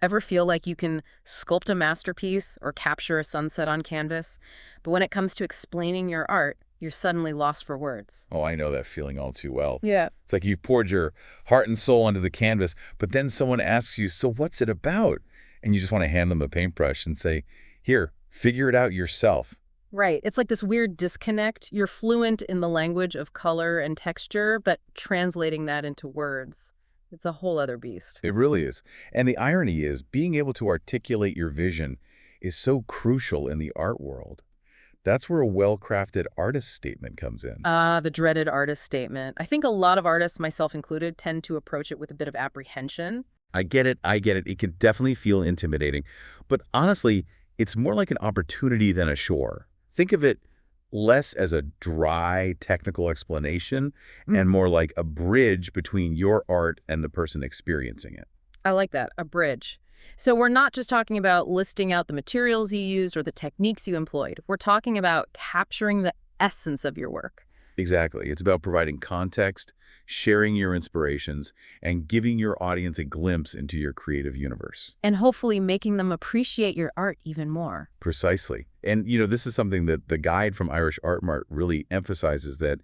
Ever feel like you can sculpt a masterpiece or capture a sunset on canvas, but when it comes to explaining your art, you're suddenly lost for words? Oh, I know that feeling all too well. Yeah. It's like you've poured your heart and soul onto the canvas, but then someone asks you, so what's it about? And you just want to hand them a paintbrush and say, here, figure it out yourself. Right. It's like this weird disconnect. You're fluent in the language of color and texture, but translating that into words, it's a whole other beast. It really is. And the irony is, being able to articulate your vision is so crucial in the art world. That's where a well-crafted artist statement comes in. Ah, the dreaded artist statement. I think a lot of artists, myself included, tend to approach it with a bit of apprehension. I get it, I get it. It can definitely feel intimidating. But honestly, it's more like an opportunity than a chore. Think of it less as a dry technical explanation and more like a bridge between your art and the person experiencing it. I like that, a bridge. So we're not just talking about listing out the materials you used or the techniques you employed. We're talking about capturing the essence of your work. Exactly. It's about providing context, sharing your inspirations, and giving your audience a glimpse into your creative universe. And hopefully making them appreciate your art even more. Precisely. And, this is something that the guide from Irish Art Mart really emphasizes, that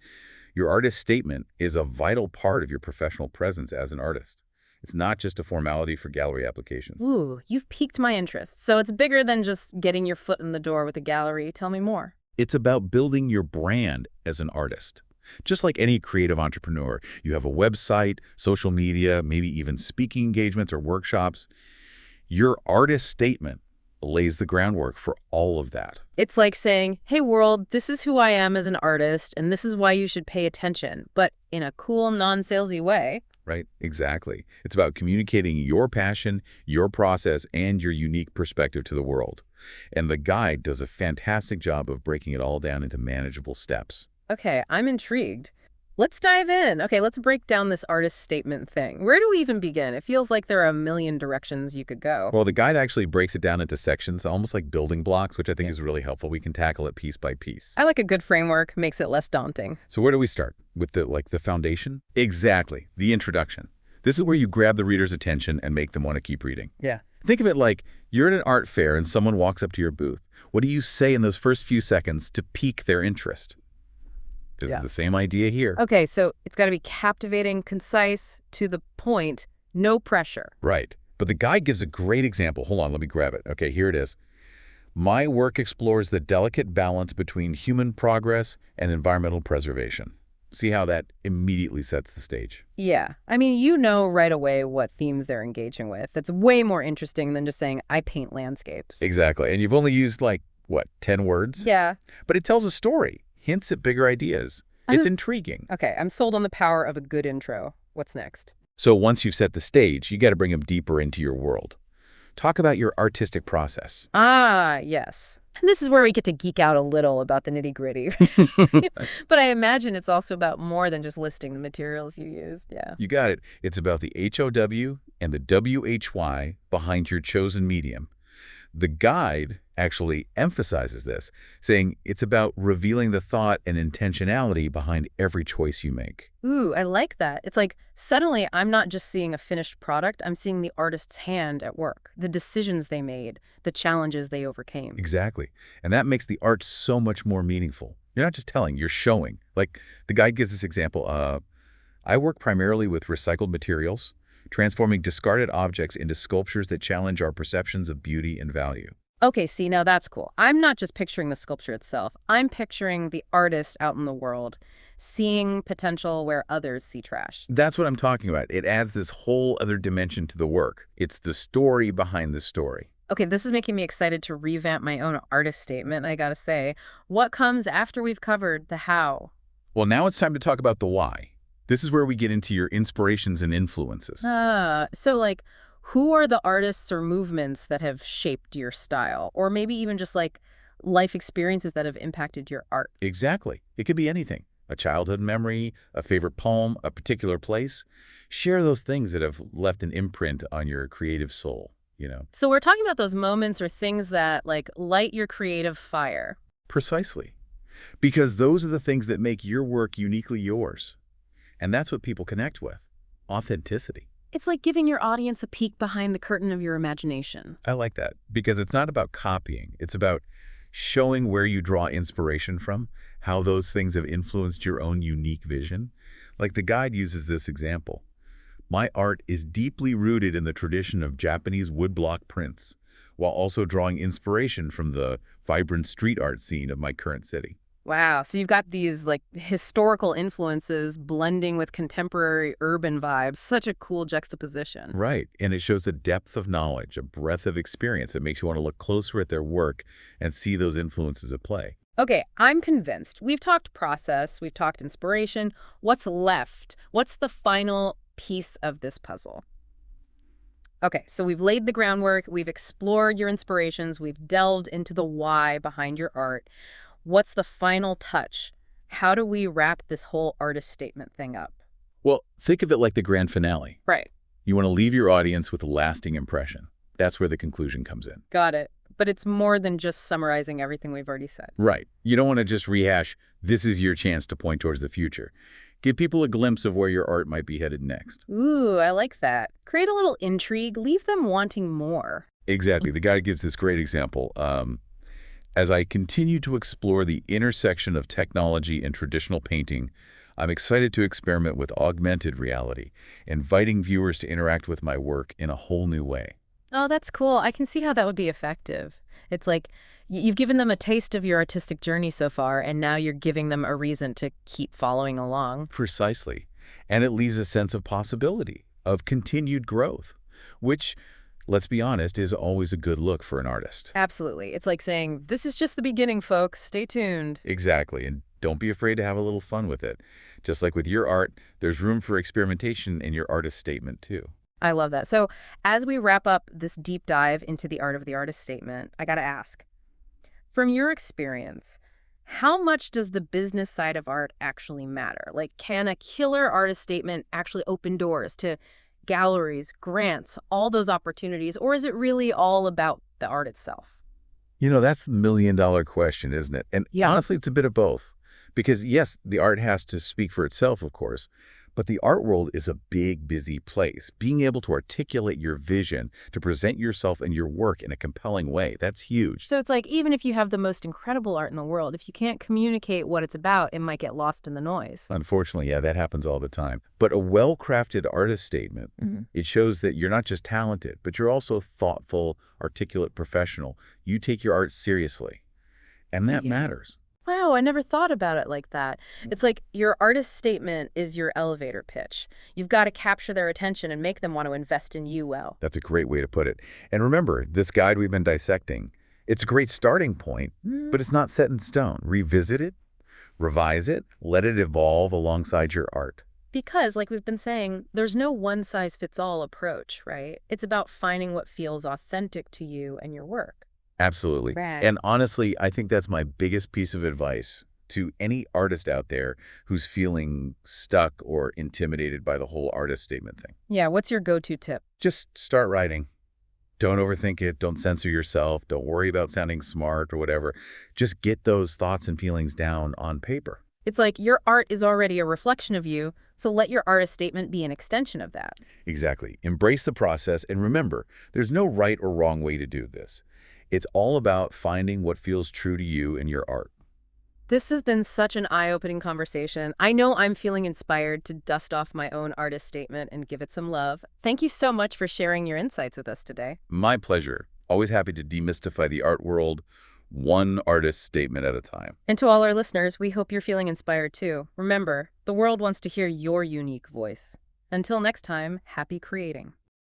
your artist statement is a vital part of your professional presence as an artist. It's not just a formality for gallery applications. Ooh, you've piqued my interest. So it's bigger than just getting your foot in the door with a gallery. Tell me more. It's about building your brand as an artist. Just like any creative entrepreneur, you have a website, social media, maybe even speaking engagements or workshops. Your artist statement lays the groundwork for all of that. It's like saying, hey world, this is who I am as an artist, and this is why you should pay attention, but in a cool, non-salesy way. Right? Exactly. It's about communicating your passion, your process, and your unique perspective to the world. And the guide does a fantastic job of breaking it all down into manageable steps. Okay, I'm intrigued. Let's dive in. Okay, let's break down this artist statement thing. Where do we even begin? It feels like there are a million directions you could go. Well, the guide actually breaks it down into sections, almost like building blocks, which I think is really helpful. We can tackle it piece by piece. I like a good framework, makes it less daunting. So where do we start? With the foundation? Exactly, the introduction. This is where you grab the reader's attention and make them want to keep reading. Yeah. Think of it like you're at an art fair and someone walks up to your booth. What do you say in those first few seconds to pique their interest? This is the same idea here. Okay, so it's got to be captivating, concise, to the point, no pressure. Right. But the guide gives a great example. Hold on, let me grab it. Okay, here it is. My work explores the delicate balance between human progress and environmental preservation. See how that immediately sets the stage? Yeah. I mean, you know right away what themes they're engaging with. That's way more interesting than just saying, I paint landscapes. Exactly. And you've only used, 10 words? Yeah. But it tells a story, hints at bigger ideas. It's intriguing. Okay, I'm sold on the power of a good intro. What's next? So once you've set the stage, you got to bring them deeper into your world. Talk about your artistic process. Ah, yes. And this is where we get to geek out a little about the nitty-gritty. But I imagine it's also about more than just listing the materials you used. Yeah. You got it. It's about the HOW and the WHY behind your chosen medium. The guide actually emphasizes this, saying it's about revealing the thought and intentionality behind every choice you make. Ooh, I like that. It's like suddenly I'm not just seeing a finished product, I'm seeing the artist's hand at work, the decisions they made, the challenges they overcame. Exactly. And that makes the art so much more meaningful. You're not just telling, you're showing. Like the guide gives this example. I work primarily with recycled materials, transforming discarded objects into sculptures that challenge our perceptions of beauty and value. Okay, see, now that's cool. I'm not just picturing the sculpture itself. I'm picturing the artist out in the world, seeing potential where others see trash. That's what I'm talking about. It adds this whole other dimension to the work. It's the story behind the story. Okay, this is making me excited to revamp my own artist statement, I gotta say. What comes after we've covered the how? Well, now it's time to talk about the why. This is where we get into your inspirations and influences. So like, who are the artists or movements that have shaped your style? Or maybe even just like life experiences that have impacted your art? Exactly. It could be anything. A childhood memory, a favorite poem, a particular place. Share those things that have left an imprint on your creative soul. So we're talking about those moments or things that like light your creative fire. Precisely. Because those are the things that make your work uniquely yours. And that's what people connect with. Authenticity. It's like giving your audience a peek behind the curtain of your imagination. I like that because it's not about copying. It's about showing where you draw inspiration from, how those things have influenced your own unique vision. Like the guide uses this example. My art is deeply rooted in the tradition of Japanese woodblock prints, while also drawing inspiration from the vibrant street art scene of my current city. Wow, so you've got these like historical influences blending with contemporary urban vibes. Such a cool juxtaposition. Right, and it shows a depth of knowledge, a breadth of experience that makes you want to look closer at their work and see those influences at play. Okay, I'm convinced. We've talked process, we've talked inspiration. What's left? What's the final piece of this puzzle? Okay, so we've laid the groundwork, we've explored your inspirations, we've delved into the why behind your art. What's the final touch? How do we wrap this whole artist statement thing up? Well, think of it like the grand finale. Right. You want to leave your audience with a lasting impression. That's where the conclusion comes in. Got it. But it's more than just summarizing everything we've already said. Right. You don't want to just rehash, this is your chance to point towards the future. Give people a glimpse of where your art might be headed next. Ooh, I like that. Create a little intrigue, leave them wanting more. Exactly. The guy gives this great example. As I continue to explore the intersection of technology and traditional painting, I'm excited to experiment with augmented reality, inviting viewers to interact with my work in a whole new way. Oh, that's cool. I can see how that would be effective. It's like you've given them a taste of your artistic journey so far, and now you're giving them a reason to keep following along. Precisely. And it leaves a sense of possibility, of continued growth, which, let's be honest, is always a good look for an artist. Absolutely. It's like saying, this is just the beginning, folks. Stay tuned. Exactly. And don't be afraid to have a little fun with it. Just like with your art, there's room for experimentation in your artist statement, too. I love that. So as we wrap up this deep dive into the art of the artist statement, I got to ask, from your experience, how much does the business side of art actually matter? Like, can a killer artist statement actually open doors to galleries, grants, all those opportunities, or is it really all about the art itself? You know, that's the million-dollar question, isn't it? And Yeah. honestly, it's a bit of both. Because yes, the art has to speak for itself, of course, but the art world is a big, busy place. Being able to articulate your vision, to present yourself and your work in a compelling way, that's huge. So it's like, even if you have the most incredible art in the world, if you can't communicate what it's about, it might get lost in the noise. Unfortunately, yeah, that happens all the time. But a well-crafted artist statement, it shows that you're not just talented, but you're also thoughtful, articulate professional. You take your art seriously, and that Yeah. matters. Wow, I never thought about it like that. It's like your artist statement is your elevator pitch. You've got to capture their attention and make them want to invest in you well. That's a great way to put it. And remember, this guide we've been dissecting, it's a great starting point, but it's not set in stone. Revisit it, revise it, let it evolve alongside your art. Because, like we've been saying, there's no one-size-fits-all approach, right? It's about finding what feels authentic to you and your work. Absolutely. Right. And honestly, I think that's my biggest piece of advice to any artist out there who's feeling stuck or intimidated by the whole artist statement thing. Yeah, what's your go-to tip? Just start writing. Don't overthink it. Don't censor yourself. Don't worry about sounding smart or whatever. Just get those thoughts and feelings down on paper. It's like your art is already a reflection of you, so let your artist statement be an extension of that. Exactly. Embrace the process, and remember, there's no right or wrong way to do this. It's all about finding what feels true to you and your art. This has been such an eye-opening conversation. I know I'm feeling inspired to dust off my own artist statement and give it some love. Thank you so much for sharing your insights with us today. My pleasure. Always happy to demystify the art world, one artist statement at a time. And to all our listeners, we hope you're feeling inspired too. Remember, the world wants to hear your unique voice. Until next time, happy creating.